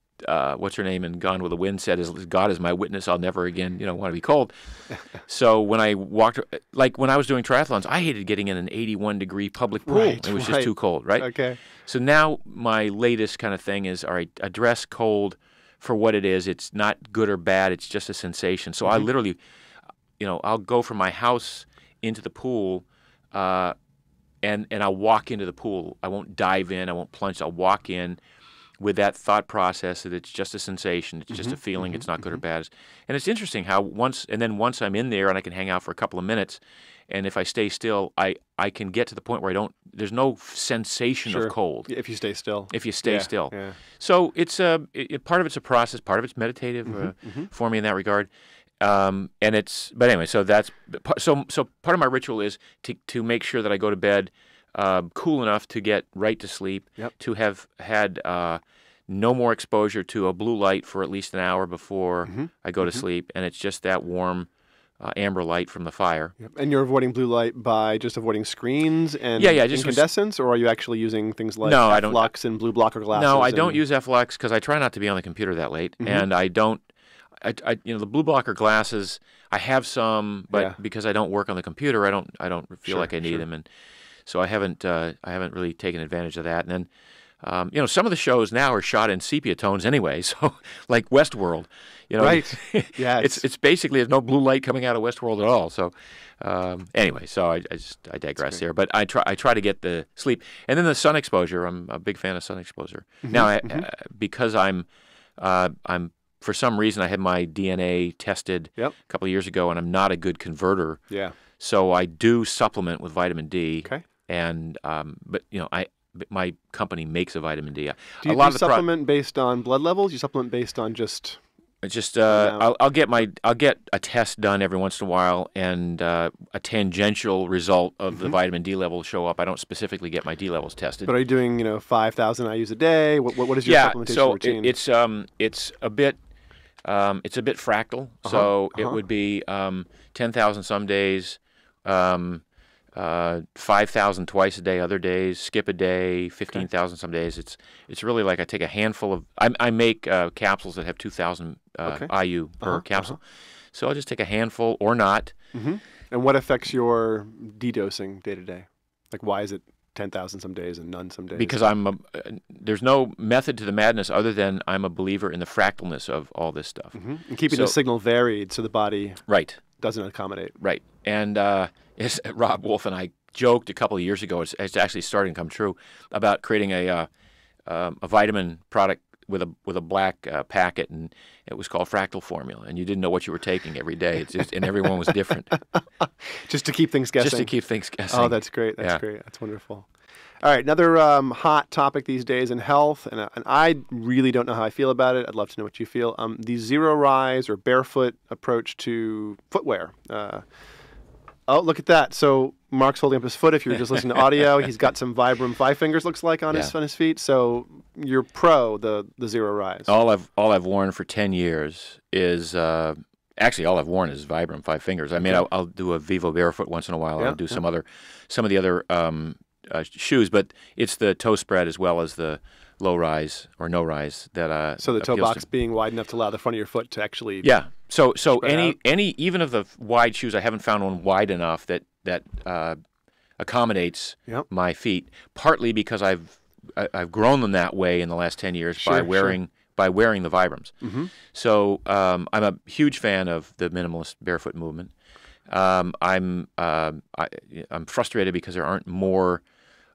what's her name in Gone with the Wind said, as God is my witness, I'll never again, want to be cold. So when I when I was doing triathlons, I hated getting in an 81-degree public pool. Right, It was just too cold, right? Okay. So now my latest kind of thing is, all right, address cold for what it is. It's not good or bad. It's just a sensation. So I literally, I'll go from my house into the pool, and I'll walk into the pool. I won't dive in. I won't plunge. I'll walk in with that thought process that it's just a sensation. It's just a feeling. It's not good or bad. And it's interesting how once I'm in there and I can hang out for a couple of minutes, and if I stay still, I can get to the point where there's no sensation of cold. If you stay still. If you stay still. Yeah. So it's part of it's a process, part of it's meditative for me in that regard. But anyway, so that's so part of my ritual is to make sure that I go to bed cool enough to get right to sleep, to have had no more exposure to a blue light for at least an hour before I go to sleep, and it's just that warm amber light from the fire. Yep. And you're avoiding blue light by just avoiding screens and just incandescents, or are you actually using things like No, I don't. F-Lux and blue blocker glasses? No, I don't use F-Lux because I try not to be on the computer that late, and I don't. The blue blocker glasses, I have some, but because I don't work on the computer, I don't feel like I need them, and so I haven't really taken advantage of that. And then, some of the shows now are shot in sepia tones anyway, so like Westworld, Right. Yeah. it's basically there's no blue light coming out of Westworld at all. So anyway, so I digress there, but I try to get the sleep, and then the sun exposure. I'm a big fan of sun exposure. Now, because I'm for some reason I had my DNA tested a couple of years ago, and I'm not a good converter. Yeah. So I do supplement with vitamin D. Okay. And but my company makes a vitamin D. Do you supplement based on blood levels? You supplement based on just I'll get a test done every once in a while, and a tangential result of the vitamin D level will show up. I don't specifically get my D levels tested. But are you doing 5,000 IUs a day? What is your supplementation routine? It's a bit fractal. So it would be 10,000 some days. 5,000 twice a day, other days, skip a day, 15,000 some days. It's really like I take a handful of. I make capsules that have 2,000 IU per capsule, so I'll just take a handful or not. And what affects your dedosing day to day? Like, why is it 10,000 some days and none some days? Because there's no method to the madness other than I'm a believer in the fractalness of all this stuff. And keeping the signal varied so the body doesn't accommodate. Right. And Rob Wolf and I joked a couple of years ago, it's actually starting to come true, about creating a vitamin product with a black packet, and it was called Fractal Formula, and you didn't know what you were taking every day. And everyone was different. Just to keep things guessing. Just to keep things guessing. Oh, that's great. That's great. That's wonderful. All right, another hot topic these days in health, and I really don't know how I feel about it. I'd love to know what you feel. The zero rise or barefoot approach to footwear. Oh, look at that. So Mark's holding up his foot. If you're just listening to audio, he's got some Vibram 5 fingers, looks like, on his feet. So you're pro the zero rise. All I've worn for 10 years is actually all I've worn is Vibram 5 fingers. I mean, I'll do a Vivo barefoot once in a while. I'll do some of the other shoes, but it's the toe spread as well as the low rise or no rise that so the toe box being wide enough to allow the front of your foot to actually So any even of the wide shoes, I haven't found one wide enough that accommodates my feet. Partly because I've grown them that way in the last 10 years by wearing the Vibrams. So I'm a huge fan of the minimalist barefoot movement. I'm frustrated because there aren't more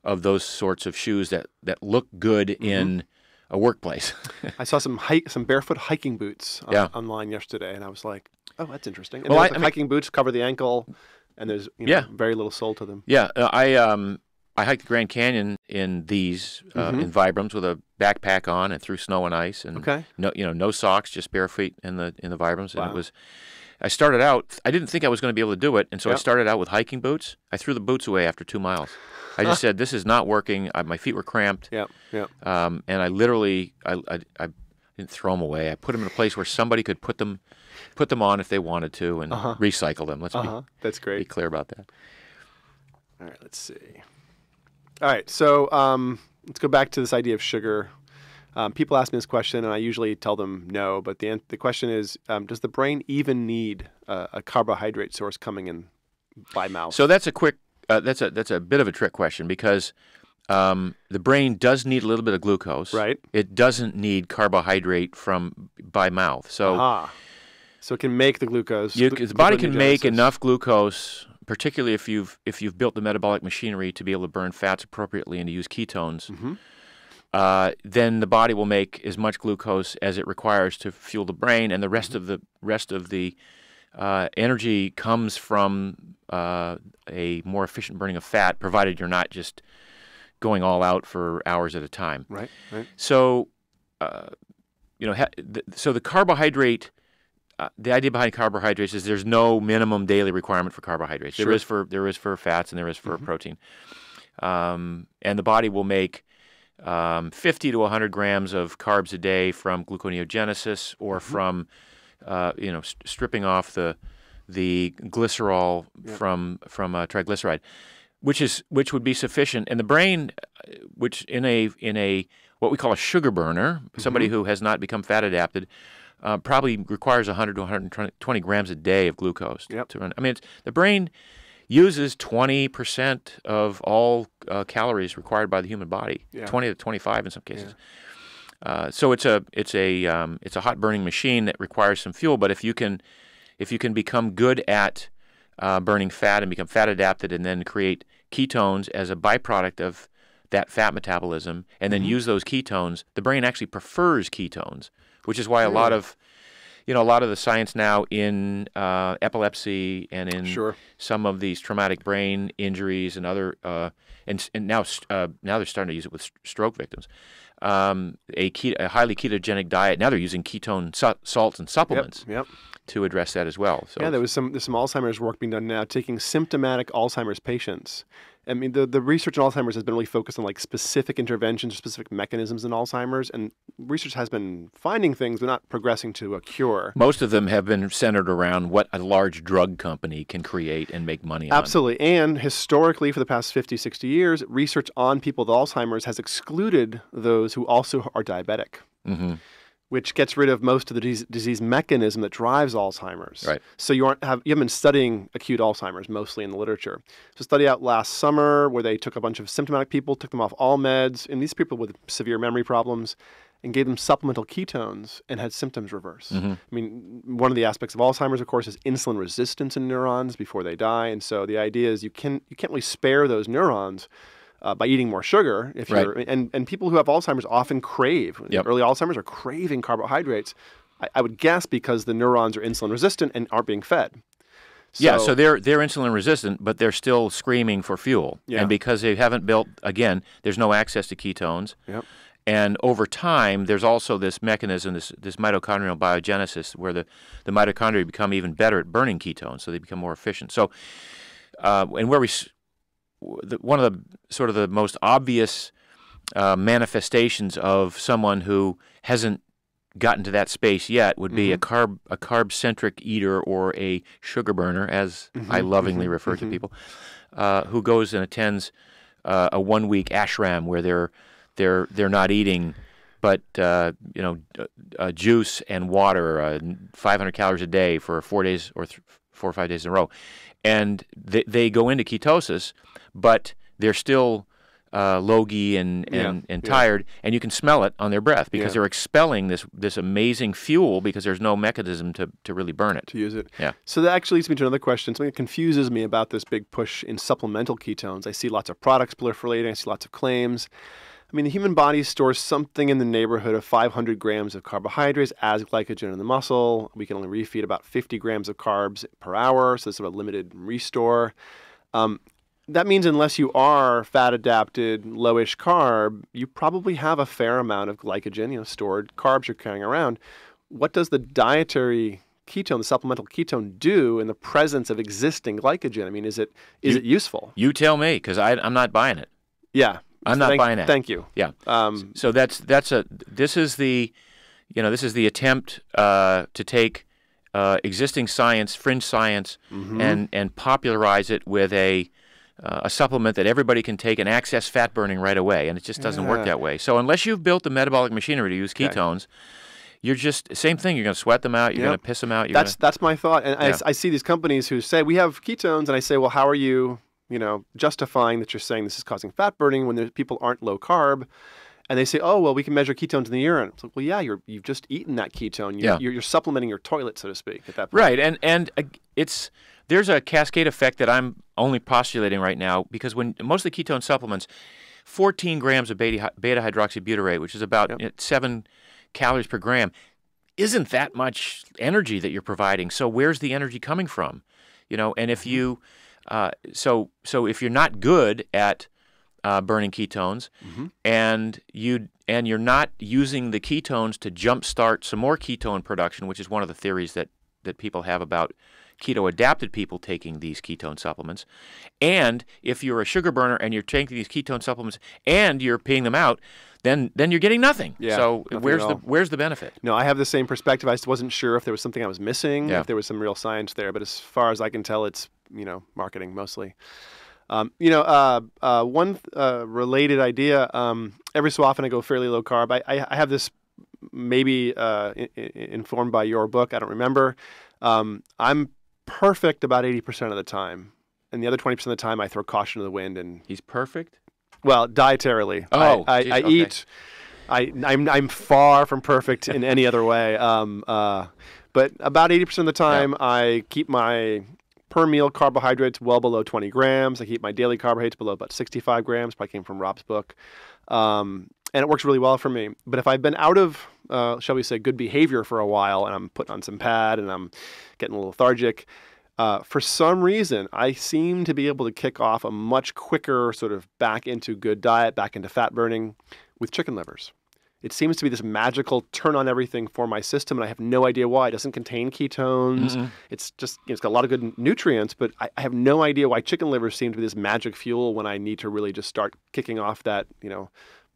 of those sorts of shoes that look good in a workplace. I saw some barefoot hiking boots online yesterday, and I was like, oh, that's interesting. And hiking boots cover the ankle, and there's very little sole to them. Yeah, I hiked the Grand Canyon in these in Vibrams with a backpack on and through snow and ice, and no socks, just bare feet in the Vibrams. Wow. And it was. I started out. I didn't think I was going to be able to do it, and so I started out with hiking boots. I threw the boots away after 2 miles. I just said, "This is not working." My feet were cramped. And I literally, I didn't throw them away. I put them in a place where somebody could put them on if they wanted to, and recycle them. That's great. Be clear about that. All right, let's see. All right, so let's go back to this idea of sugar. People ask me this question, and I usually tell them no. But the question is, does the brain even need a carbohydrate source coming in by mouth? So that's a quick. That's a bit of a trick question because the brain does need a little bit of glucose. Right. It doesn't need carbohydrate by mouth. So so it can make the glucose. The body can make enough glucose, particularly if you've built the metabolic machinery to be able to burn fats appropriately and to use ketones. Then the body will make as much glucose as it requires to fuel the brain, and the rest of the energy comes from a more efficient burning of fat, provided you're not just going all out for hours at a time. Right. So, so the carbohydrate. The idea behind carbohydrates is there's no minimum daily requirement for carbohydrates. There is for fats and there is for protein, and the body will make 50 to 100 grams of carbs a day from gluconeogenesis or from stripping off the glycerol from triglyceride, which would be sufficient. And the brain, which in a what we call a sugar burner, somebody who has not become fat adapted, probably requires 100 to 120 grams a day of glucose to run. I mean, the brain uses 20% of all calories required by the human body, 20 to 25 in some cases. So it's a hot burning machine that requires some fuel. But if you can become good at burning fat and become fat adapted, and then create ketones as a byproduct of that fat metabolism, and then use those ketones, the brain actually prefers ketones, which is why a lot of the science now in epilepsy and in some of these traumatic brain injuries and other and now they're starting to use it with stroke victims. A highly ketogenic diet. Now they're using ketone salts and supplements to address that as well. So there's some Alzheimer's work being done now, taking symptomatic Alzheimer's patients. I mean, the research in Alzheimer's has been really focused on like specific interventions, specific mechanisms in Alzheimer's, and research has been finding things but not progressing to a cure. Most of them have been centered around what a large drug company can create and make money on. Absolutely. And historically, for the past 50, 60 years, research on people with Alzheimer's has excluded those who also are diabetic. Which gets rid of most of the disease mechanism that drives Alzheimer's. Right. So you haven't been studying acute Alzheimer's mostly in the literature. So a study out last summer where they took a bunch of symptomatic people, took them off all meds, and these people with severe memory problems, and gave them supplemental ketones and had symptoms reverse. I mean, one of the aspects of Alzheimer's, of course, is insulin resistance in neurons before they die, and so the idea is you can't really spare those neurons by eating more sugar. If you're and people who have Alzheimer's often crave early Alzheimer's are craving carbohydrates. I would guess because the neurons are insulin resistant and aren't being fed. So they're insulin resistant, but they're still screaming for fuel. And because they haven't built, again, there's no access to ketones. And over time, there's also this mechanism, this mitochondrial biogenesis, where the mitochondria become even better at burning ketones, so they become more efficient. So, and where one of the sort of the most obvious manifestations of someone who hasn't gotten to that space yet would be a carb-centric eater or a sugar burner, as I lovingly refer to people, who goes and attends a 1-week ashram where they're not eating but juice and water, 500 calories a day for 4 days or 4 or 5 days in a row, and they go into ketosis, but they're still logy and tired, and you can smell it on their breath because they're expelling this amazing fuel because there's no mechanism to really burn it. To use it. Yeah. So that actually leads me to another question. Something that confuses me about this big push in supplemental ketones. I see lots of products proliferating. I see lots of claims. I mean, the human body stores something in the neighborhood of 500 grams of carbohydrates as glycogen in the muscle. We can only refeed about 50 grams of carbs per hour, so it's sort of a limited restore. that means unless you are fat adapted, lowish carb, you probably have a fair amount of glycogen, stored carbs you're carrying around. What does the dietary ketone, the supplemental ketone, do in the presence of existing glycogen? I mean, is it useful? You tell me, because I'm not buying it. Yeah, I'm not buying that. Thank you. Yeah. So this is the attempt to take existing science, fringe science, and popularize it with a supplement that everybody can take and access fat burning right away, and it just doesn't work that way. So unless you've built the metabolic machinery to use ketones, you're just same thing. You're going to sweat them out. You're going to piss them out. That's my thought. And I see these companies who say we have ketones, and I say, well, how are you, justifying that you're saying this is causing fat burning when people aren't low carb? And they say, oh, well, we can measure ketones in the urine. It's like, well, yeah, you've just eaten that ketone. You're supplementing your toilet, so to speak, at that point. Right, and there's a cascade effect that I'm only postulating right now, because when most of the ketone supplements, 14 grams of beta-hydroxybutyrate, which is about 7 calories per gram, isn't that much energy that you're providing. So where's the energy coming from? And if you, so if you're not good at burning ketones, and you're not using the ketones to jumpstart some more ketone production, which is one of the theories that people have about keto-adapted people taking these ketone supplements, and if you're a sugar burner and you're taking these ketone supplements and you're peeing them out, then you're getting nothing. Yeah, so nothing where's the benefit? No, I have the same perspective. I just wasn't sure if there was something I was missing, if there was some real science there. But as far as I can tell, it's marketing mostly. One related idea. Every so often I go fairly low carb. I have this maybe informed by your book. I don't remember. I'm perfect about 80% of the time, and the other 20% of the time I throw caution to the wind. And he's perfect. Well, dietarily. Oh, I eat. I'm far from perfect in any other way. But about 80% of the time, I keep my per meal carbohydrates well below 20 grams. I keep my daily carbohydrates below about 65 grams. Probably came from Rob's book. And it works really well for me. But if I've been out of, shall we say, good behavior for a while, and I'm putting on some pad and I'm getting a little lethargic, for some reason, I seem to be able to kick off a much quicker sort of back into good diet, back into fat burning with chicken livers. It seems to be this magical turn on everything for my system, and I have no idea why. It doesn't contain ketones. It's just, it's got a lot of good nutrients, but I have no idea why chicken livers seem to be this magic fuel when I need to really just start kicking off that,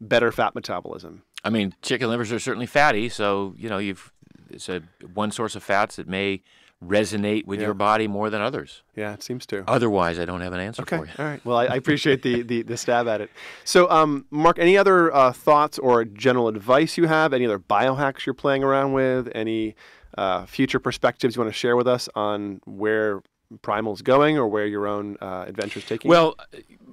better fat metabolism. I mean, chicken livers are certainly fatty, so, it's one source of fats that may resonate with your body more than others. Yeah, it seems to. Otherwise, I don't have an answer for you. All right. Well, I appreciate the stab at it. So, Mark, any other thoughts or general advice you have? Any other biohacks you're playing around with? Any future perspectives you want to share with us on where Primal's going or where your own adventure's taking you? Well,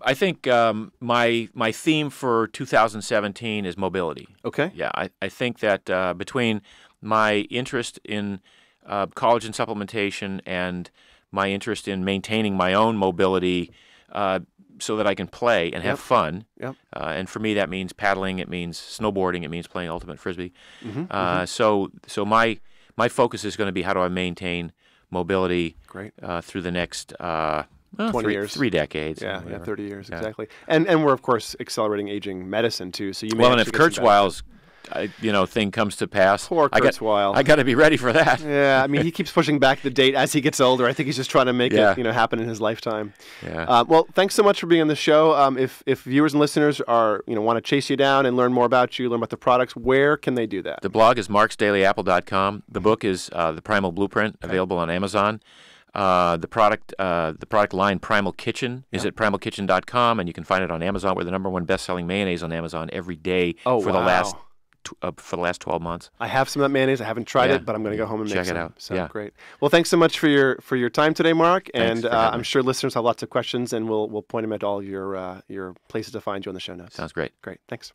I think my theme for 2017 is mobility. Okay. Yeah, I think that between my interest in collagen supplementation and my interest in maintaining my own mobility so that I can play and have fun. And for me, that means paddling, it means snowboarding, it means playing ultimate frisbee. So my focus is going to be how do I maintain mobility through the next 20 years. 3 decades. Yeah, 30 years, exactly. And we're, of course, accelerating aging medicine, too. So you may and if Kurzweil's thing comes to pass. Poor Kurzweil. I got to be ready for that. Yeah, I mean, he keeps pushing back the date as he gets older. I think he's just trying to make it, happen in his lifetime. Yeah. Well, thanks so much for being on the show. If viewers and listeners are, want to chase you down and learn more about you, learn about the products, where can they do that? The blog is marksdailyapple.com. The book is The Primal Blueprint, available on Amazon. The product line Primal Kitchen is at primalkitchen.com, and you can find it on Amazon. We're the #1 best-selling mayonnaise on Amazon every day for the last 12 months. I have some of that mayonnaise. I haven't tried it, but I'm going to go home and make some. Check it out. So great. Well, thanks so much for your time today, Mark. And I'm sure listeners have lots of questions, and we'll point them at all your places to find you on the show notes. Sounds great. Great. Thanks.